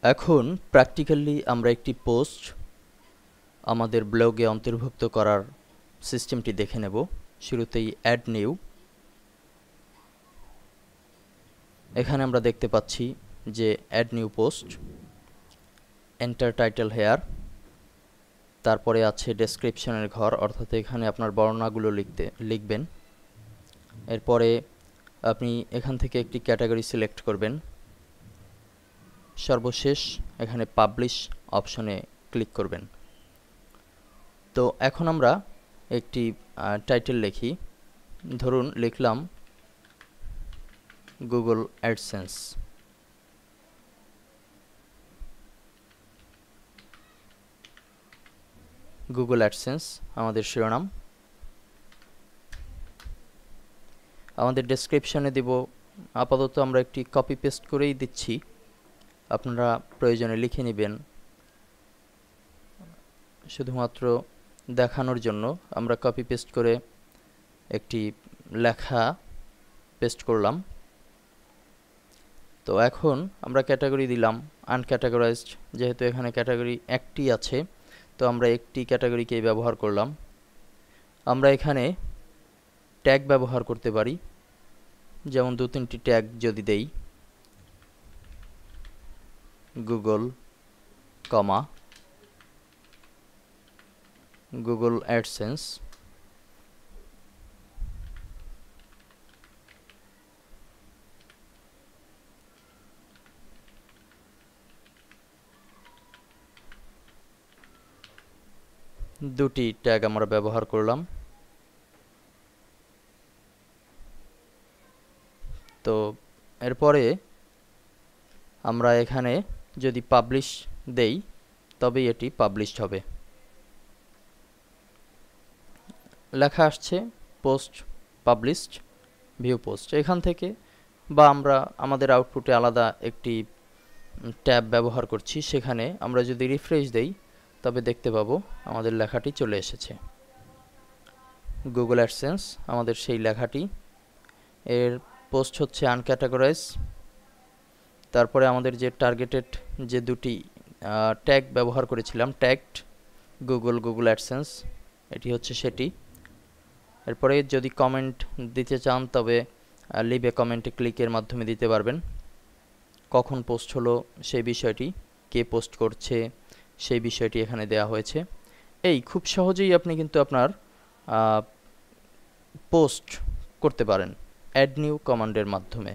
এখন প্র্যাকটিক্যালি আমরা একটি পোস্ট আমাদের ব্লগে অন্তর্ভুক্ত করার সিস্টেমটি দেখে নেব। শুরুতেই অ্যাড নিউ, এখানে আমরা দেখতে পাচ্ছি যে add new post, enter title here, তারপরে আছে ডেসক্রিপশনের ঘর, অর্থাৎ এখানে আপনার বর্ণনাগুলো লিখবেন। এরপরে আপনি এখান থেকে একটি ক্যাটাগরি সিলেক্ট করবেন। সর্বশেষ এখানে পাবলিশ অপশনে ক্লিক করবেন। তো এখন আমরা একটি টাইটেল লিখি, ধরুন লিখলাম গুগল অ্যাডসেন্স। গুগল অ্যাডসেন্স আমাদের শিরোনাম। আমাদের ডেসক্রিপশনে দিব, আপাতত আমরা একটি কপি পেস্ট করেই দিচ্ছি, আপনারা প্রয়োজনে লিখে নেবেন। শুধুমাত্র দেখানোর জন্য আমরা কপি পেস্ট করে একটি লেখা পেস্ট করলাম। তো এখন আমরা ক্যাটাগরি দিলাম আনক্যাটাগরাইজড, যেহেতু এখানে ক্যাটাগরি একটি আছে তো আমরা একটি ক্যাটাগরিকেই ব্যবহার করলাম। আমরা এখানে ট্যাগ ব্যবহার করতে পারি, যেমন 2-3টি ট্যাগ যদি দেই, গুগল, কমা, গুগল অ্যাডসেন্স, দুটি ট্যাগ আমরা ব্যবহার করলাম। তো এরপরে আমরা এখানে যদি পাবলিশ দেই তবেই এটি পাবলিশড হবে। লেখা আসছে পোস্ট পাবলিশড, ভিউ পোস্ট এখান থেকে, বা আমরা আমাদের আউটপুটে আলাদা একটি ট্যাব ব্যবহার করছি, সেখানে আমরা যদি রিফ্রেশ দেই তবে দেখতে পাবো আমাদের লেখাটি চলে এসেছে। গুগল অ্যাডসেন্স আমাদের সেই লেখাটি, এর পোস্ট হচ্ছে আনক্যাটাগরাইজ। তারপরে আমাদের যে টার্গেটেড যে দুটি ট্যাগ ব্যবহার করেছিলাম, ট্যাগড গুগল, গুগল অ্যাডসেন্স, এটি হচ্ছে সেটি। এরপরে যদি কমেন্ট দিতে চান তবে লিভ এ কমেন্টে ক্লিকের মাধ্যমে দিতে পারবেন। কখন পোস্ট হলো সেই বিষয়টি, কে পোস্ট করছে সেই বিষয়টি এখানে দেওয়া হয়েছে। এই খুব সহজেই আপনি কিন্তু আপনার পোস্ট করতে পারেন অ্যাড নিউ কমান্ডের মাধ্যমে।